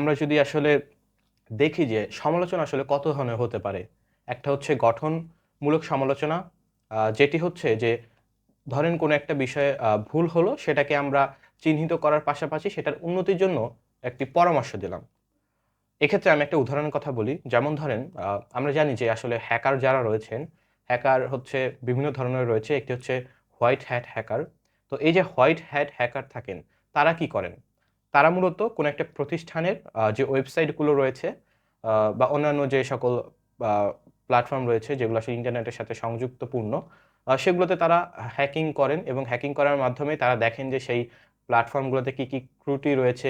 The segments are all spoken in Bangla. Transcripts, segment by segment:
আমরা যদি আসলে দেখি যে সমালোচনা আসলে কত ধরনের হতে পারে। একটা হচ্ছে গঠনমূলক সমালোচনা, যেটি হচ্ছে যে ধরেন কোনো একটা বিষয়ে ভুল হলো সেটাকে আমরা চিহ্নিত করার পাশাপাশি সেটার উন্নতির জন্য একটি পরামর্শ দিলাম। এক্ষেত্রে আমি একটা উদাহরণের কথা বলি। যেমন ধরেন আমরা জানি যে আসলে হ্যাকার যারা রয়েছেন, হ্যাকার হচ্ছে বিভিন্ন ধরনের রয়েছে। একটি হচ্ছে হোয়াইট হ্যাট হ্যাকার। তো এই যে হোয়াইট হ্যাট হ্যাকার থাকেন, তারা কি করেন? তারা মূলত কোনো একটা প্রতিষ্ঠানের যে ওয়েবসাইটগুলো রয়েছে বা অন্যান্য যে সকল আ প্ল্যাটফর্ম রয়েছে যেগুলো আসলে ইন্টারনেটের সাথে সংযুক্তপূর্ণ, সেগুলোতে তারা হ্যাকিং করেন এবং হ্যাকিং করার মাধ্যমে তারা দেখেন যে সেই প্ল্যাটফর্মগুলোতে কি ত্রুটি রয়েছে,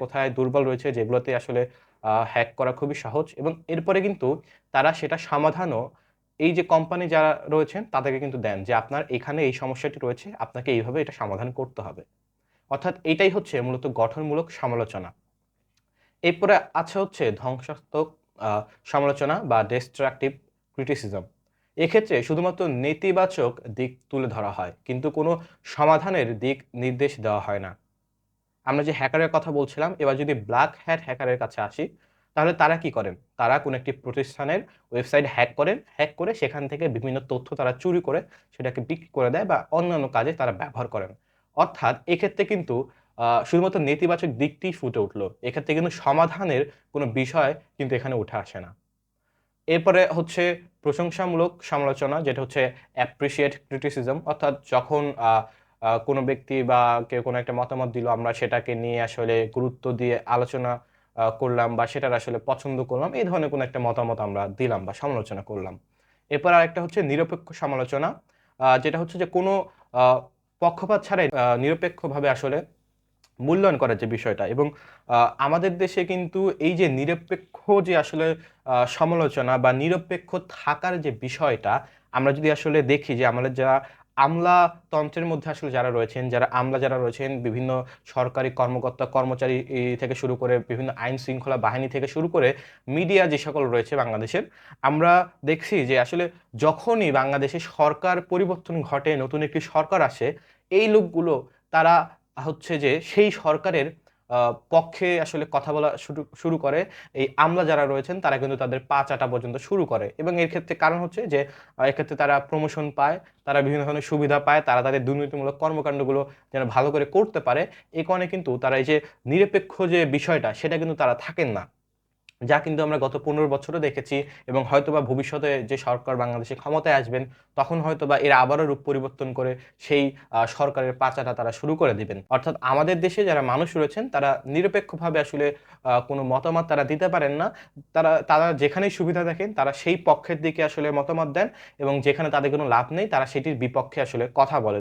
কোথায় দুর্বল রয়েছে যেগুলোতে আসলে হ্যাক করা খুবই সহজ এবং এরপরে কিন্তু তারা সেটা সমাধানও এই যে কোম্পানি যারা রয়েছেন তাদেরকে কিন্তু দেন যে, "আপনার এখানে এই সমস্যাটি রয়েছে, আপনাকে এইভাবে এটা সমাধান করতে হবে।" অর্থাৎ এইটাই হচ্ছে মূলত গঠনমূলক সমালোচনা। এরপরে আছে হচ্ছে ধ্বংসাত্মক আ সমালোচনা বা destructive criticism। এক্ষেত্রে শুধুমাত্র নেতিবাচক দিক তুলে ধরা হয়। কিন্তু কোনো সমাধানের দিক নির্দেশ দেওয়া হয় না। আমরা যে হ্যাকারের কথা বলছিলাম, এবার যদি ব্ল্যাক হ্যাট হ্যাকারের কাছে আসি, তাহলে তারা কি করেন? তারা কোনো একটি প্রতিষ্ঠানের ওয়েবসাইট হ্যাক করেন। হ্যাক করে সেখান থেকে বিভিন্ন তথ্য তারা চুরি করে সেটাকে বিক্রি করে দেয় বা অন্যান্য কাজে তারা ব্যবহার করেন। অর্থাৎ এক্ষেত্রে কিন্তু শুধুমাত্র নেতিবাচক দিকটিই ফুটে উঠল। এক্ষেত্রে কিন্তু সমাধানের কোনো বিষয় কিন্তু এখানে উঠে আসে না। এরপরে হচ্ছে প্রশংসামূলক সমালোচনা যেটা হচ্ছে appreciate criticism অর্থাৎ যখন আ আ কোনো ব্যক্তি বা কেউ কোনো একটা মতামত দিল আমরা সেটাকে নিয়ে আসলে গুরুত্ব দিয়ে আলোচনা করলাম বা সেটার আসলে পছন্দ করলাম। এই ধরনের কোনো একটা মতামত আমরা দিলাম বা সমালোচনা করলাম। এরপর আরেকটা হচ্ছে নিরপেক্ষ সমালোচনা। যেটা হচ্ছে যে কোনো আ পক্ষপাত ছাড়াই নিরপেক্ষভাবে আসলে মূল্যায়ন করার যে বিষয়টা এবং আ আমাদের দেশে কিন্তু এই যে নিরপেক্ষ যে আসলে সমালোচনা বা নিরপেক্ষ থাকার যে বিষয়টা, আমরা যদি আসলে দেখি যে আমাদের যারা আমলাতন্ত্রের মধ্যে আসলে যারা রয়েছেন, আমলা যারা রয়েছেন, বিভিন্ন সরকারি কর্মকর্তা, কর্মচারী থেকে শুরু করে বিভিন্ন আইন শৃঙ্খলা বাহিনী থেকে শুরু করে মিডিয়া যে সকল রয়েছে বাংলাদেশের, আমরা দেখছি যে আসলে যখনই বাংলাদেশে সরকার পরিবর্তন ঘটে, নতুন একটি সরকার আসে, এই লোকগুলো তারা হচ্ছে যে সেই সরকারের আ পক্ষে আসলে কথা বলা শুরু শুরু করে। এই আমলা যারা রয়েছেন তারা কিন্তু তাদের পা চাটা পর্যন্ত শুরু করে এবং এর ক্ষেত্রে কারণ হচ্ছে যে এক্ষেত্রে তারা প্রমোশন পায়, তারা বিভিন্ন ধরনের সুবিধা পায়, তারা তাদের দুর্নীতিমূলক কর্মকান্ডগুলো যেন ভালো করে করতে পারে। এই কারণে কিন্তু তারা এই যে নিরপেক্ষ যে বিষয়টা সেটা কিন্তু তারা থাকেন না। যা কিন্তু আমরা গত ১৫ বছরও দেখেছি এবং হয়তোবা ভবিষ্যতে যে সরকার বাংলাদেশে ক্ষমতায় আসবেন, তখন হয়তোবা এরা আবারও রূপ পরিবর্তন করে সেই সরকারের পাচাটা তারা শুরু করে দিবেন। অর্থাৎ আমাদের দেশে যারা মানুষ রয়েছেন তারা নিরপেক্ষভাবে আসলে কোনো মতামত তারা দিতে পারেন না। তারা যেখানেই সুবিধা দেখেন তারা সেই পক্ষের দিকে আসলে মতামত দেন এবং যেখানে তাদের কোনো লাভ নেই তারা সেটির বিপক্ষে আসলে কথা বলেন।